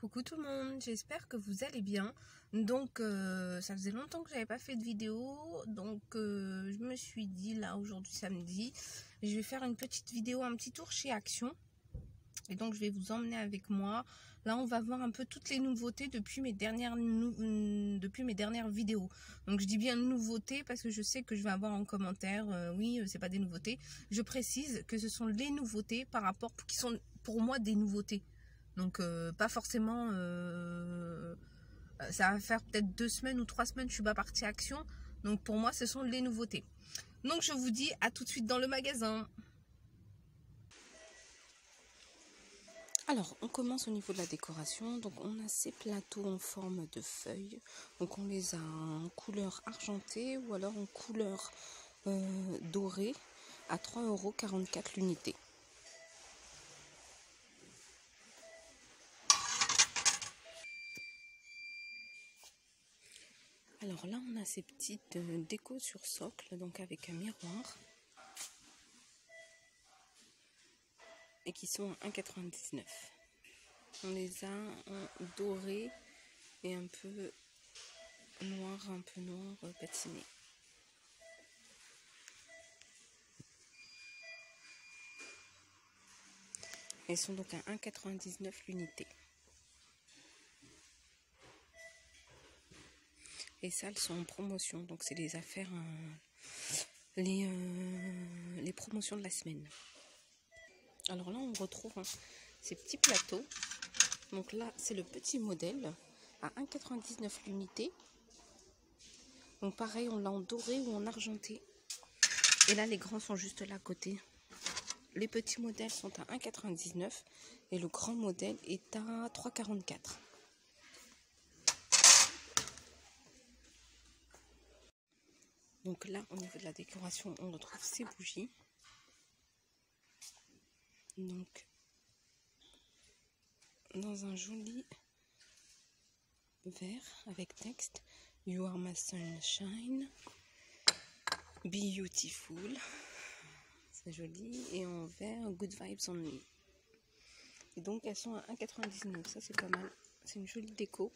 Coucou tout le monde, j'espère que vous allez bien. Donc ça faisait longtemps que j'avais pas fait de vidéo, donc je me suis dit là aujourd'hui samedi, je vais faire une petite vidéo, un petit tour chez Action. Et donc je vais vous emmener avec moi. Là on va voir un peu toutes les nouveautés depuis mes dernières vidéos. Donc je dis bien nouveautés parce que je sais que je vais avoir en commentaire, oui c'est pas des nouveautés. Je précise que ce sont les nouveautés par rapport, qui sont pour moi des nouveautés. Donc pas forcément, ça va faire peut-être 2 semaines ou 3 semaines que je suis pas partie à Action. Donc pour moi ce sont les nouveautés. Donc je vous dis à tout de suite dans le magasin. Alors on commence au niveau de la décoration. Donc on a ces plateaux en forme de feuilles. Donc on les a en couleur argentée ou alors en couleur dorée à 3,44 € l'unité. Alors là, on a ces petites décos sur socle, donc avec un miroir, et qui sont à 1,99 €. On les a en doré et un peu noir patiné. Elles sont donc à 1,99 € l'unité. Et ça, elles sont en promotion, donc c'est les affaires, les promotions de la semaine. Alors là, on retrouve ces petits plateaux. Donc là, c'est le petit modèle à 1,99 € l'unité. Donc pareil, on l'a en doré ou en argenté. Et là, les grands sont juste là à côté. Les petits modèles sont à 1,99 € et le grand modèle est à 3,44 €. Donc là, au niveau de la décoration, on retrouve ces bougies. Donc, dans un joli vert avec texte You are my sunshine, beautiful. C'est joli. Et en vert, good vibes only. Et donc, elles sont à 1,99 €. Ça, c'est pas mal. C'est une jolie déco.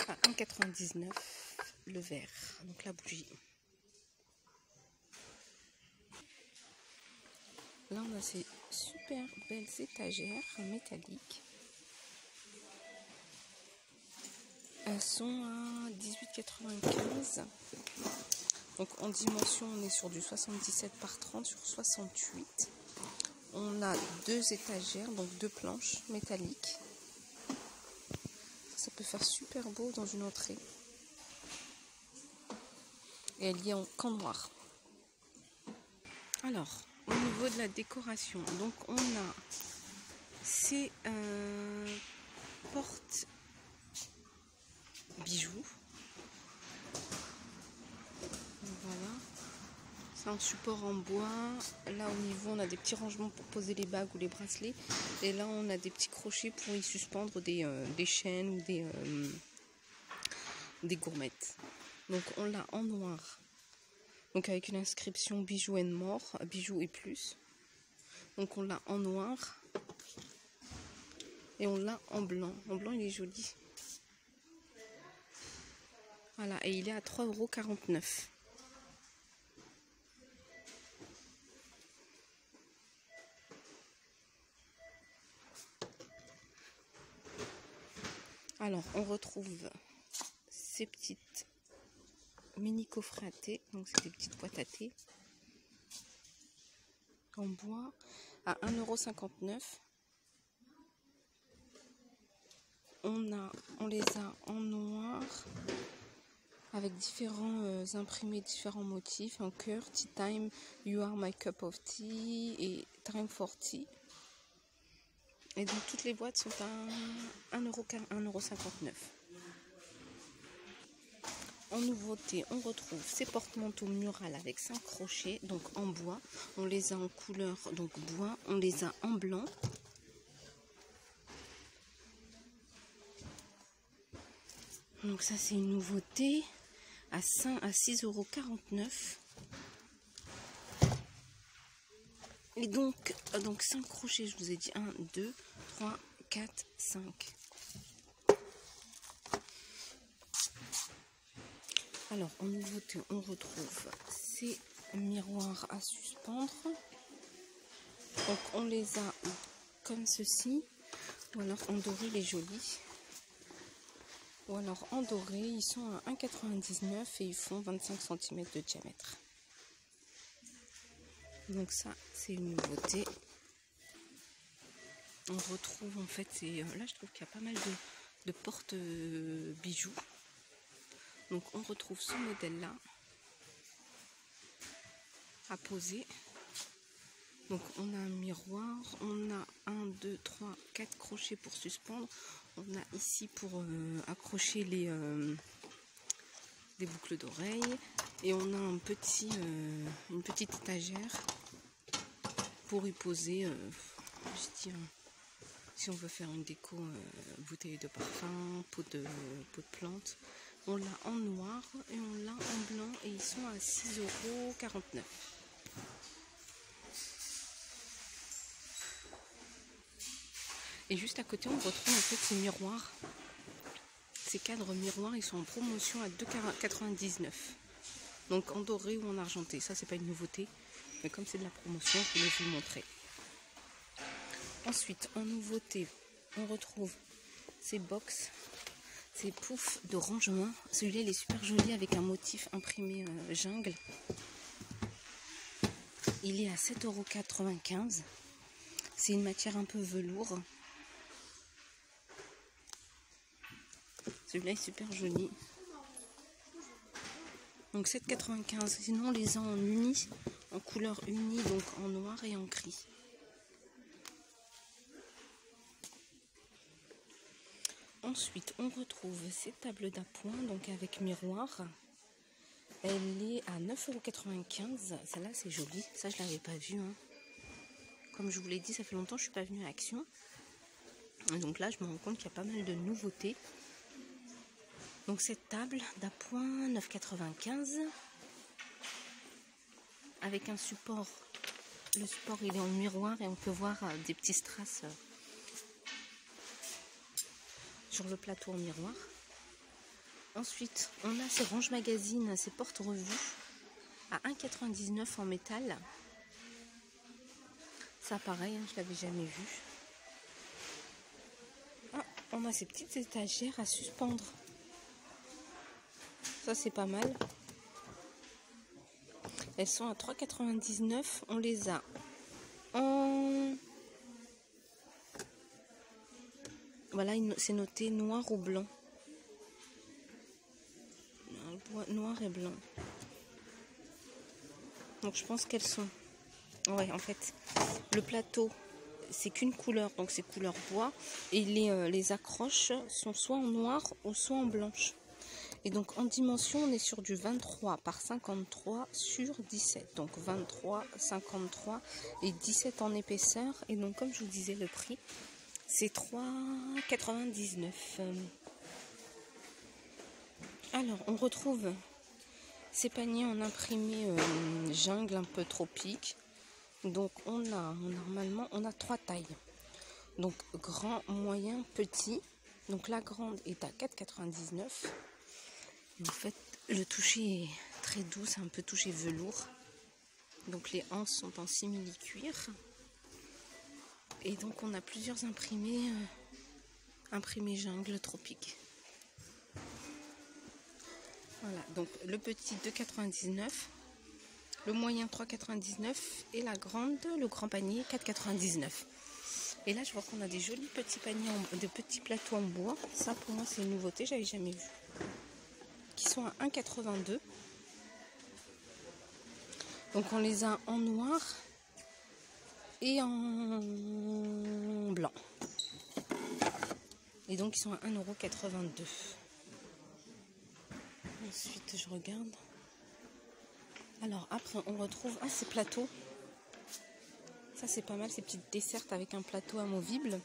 À 1,99 € le vert, donc la bougie. Là on a ces super belles étagères métalliques. Elles sont à 18,95 €. Donc en dimension on est sur du 77 par 30 sur 68. On a 2 étagères, donc 2 planches métalliques. Ça peut faire super beau dans une entrée. Et elle y est qu'en noir. Alors, au niveau de la décoration, donc on a ces portes bijoux. Voilà. C'est un support en bois. Là au niveau on a des petits rangements pour poser les bagues ou les bracelets. Et là on a des petits crochets pour y suspendre des chaînes ou des gourmettes. Donc on l'a en noir. Donc avec une inscription bijoux and more, bijoux et plus. Donc on l'a en noir. Et on l'a en blanc. En blanc il est joli. Voilà, et il est à 3,49 €. Alors, on retrouve ces petites mini coffrets à thé. Donc, c'est des petites boîtes à thé en bois à 1,59 €. On les a en noir avec différents imprimés, différents motifs, en cœur, Tea Time, You Are My Cup of Tea et Time for Tea. Et donc toutes les boîtes sont à 1,59 €. En nouveauté, on retrouve ces porte-manteaux murales avec 5 crochets, donc en bois. On les a en couleur donc bois, on les a en blanc. Donc ça c'est une nouveauté à 6,49 €. Et donc 5 crochets, je vous ai dit 1, 2, 3, 4, 5. Alors en nouveauté, on retrouve ces miroirs à suspendre. Donc on les a comme ceci, ou alors en doré les jolis. Ou alors en doré, ils sont à 1,99 € et ils font 25 cm de diamètre. Donc ça, c'est une nouveauté. On retrouve en fait, là je trouve qu'il y a pas mal de portes bijoux. Donc on retrouve ce modèle-là à poser. Donc on a un miroir, on a 1, 2, 3, 4 crochets pour suspendre. On a ici pour accrocher des boucles d'oreilles. Et on a une petite étagère pour y poser, je dirais, si on veut faire une déco, bouteille de parfum, pot de plantes. On l'a en noir et on l'a en blanc et ils sont à 6,49 €. Et juste à côté, on retrouve en fait ces miroirs. Ces cadres miroirs, ils sont en promotion à 2,99 €. Donc en doré ou en argenté. Ça, c'est pas une nouveauté. Mais comme c'est de la promotion, je voulais vous le montrer. Ensuite, en nouveauté, on retrouve ces box, ces poufs de rangement. Celui-là, il est super joli avec un motif imprimé jungle. Il est à 7,95 €. C'est une matière un peu velours. Celui-là est super joli. Donc 7,95 €. Sinon, on les a en uni, en couleur unie, donc en noir et en gris. Ensuite, on retrouve ces tables d'appoint, donc avec miroir. Elle est à 9,95 €. Celle-là, c'est joli. Ça, je ne l'avais pas vue. Comme je vous l'ai dit, ça fait longtemps que je ne suis pas venue à Action. Et donc là, je me rends compte qu'il y a pas mal de nouveautés. Donc cette table d'appoint, 9,95 €. Avec un support. Le support, il est en miroir et on peut voir des petits strass sur le plateau en miroir. Ensuite, on a ces range magazines, ces portes revues à 1,99 € en métal. Ça pareil, je l'avais jamais vu. Ah, on a ces petites étagères à suspendre. Ça c'est pas mal. Elles sont à 3,99 €. On les a en... Voilà, c'est noté noir ou blanc. Noir et blanc. Donc je pense qu'elles sont... Ouais, en fait, le plateau, c'est qu'une couleur, donc c'est couleur bois. Et les accroches sont soit en noir ou soit en blanche. Et donc en dimension, on est sur du 23 par 53 sur 17. Donc 23, 53 et 17 en épaisseur. Et donc comme je vous disais, le prix, c'est 3,99 €. Alors on retrouve ces paniers en imprimé jungle un peu tropique. Donc normalement on a 3 tailles. Donc grand, moyen, petit. Donc la grande est à 4,99 €. En fait, le toucher est très doux, c'est un peu touché velours. Donc les anses sont en simili-cuir. Et donc on a plusieurs imprimés jungle tropique. Voilà, donc le petit 2,99 €, le moyen 3,99 € et la grande, le grand panier 4,99 €. Et là je vois qu'on a des jolis petits paniers, de petits plateaux en bois. Ça pour moi c'est une nouveauté, j'avais jamais vu. Qui sont à 1,82 €. Donc on les a en noir et en blanc. Et donc ils sont à 1,82 €. Ensuite je regarde. Alors après on retrouve ces plateaux. Ça c'est pas mal, ces petites dessertes avec un plateau amovible.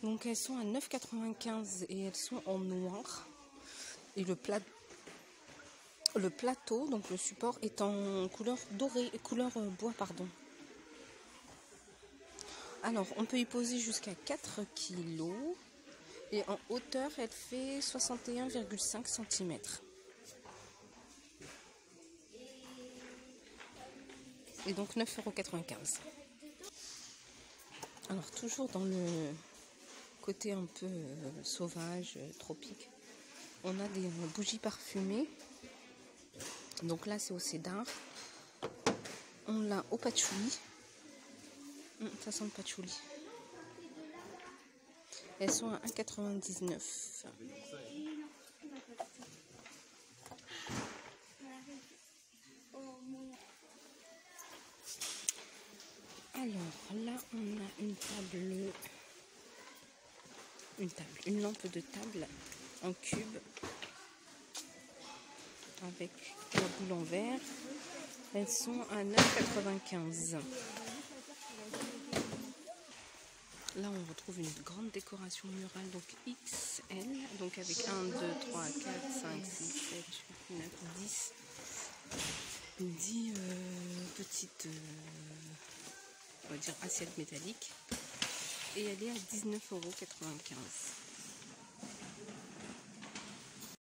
Donc elles sont à 9,95 et elles sont en noir. Et le plateau, donc le support, est en couleur dorée, couleur bois, pardon. Alors, on peut y poser jusqu'à 4 kg. Et en hauteur, elle fait 61,5 cm. Et donc 9,95 €. Alors, toujours dans le côté un peu sauvage, tropique, on a des bougies parfumées. Donc là, c'est au cédar. On l'a au patchouli. Ça sent le patchouli. Elles sont à 1,99 €. Alors là, on a une lampe de table en cube avec la boule en verre. Elles sont à 9,95 €. Là, on retrouve une grande décoration murale, donc XL, donc avec 1, 2, 3, 4, 5, 6, 7, 8, 9, 10 petites, on va dire, assiettes métalliques. Et elle est à 19,95 €.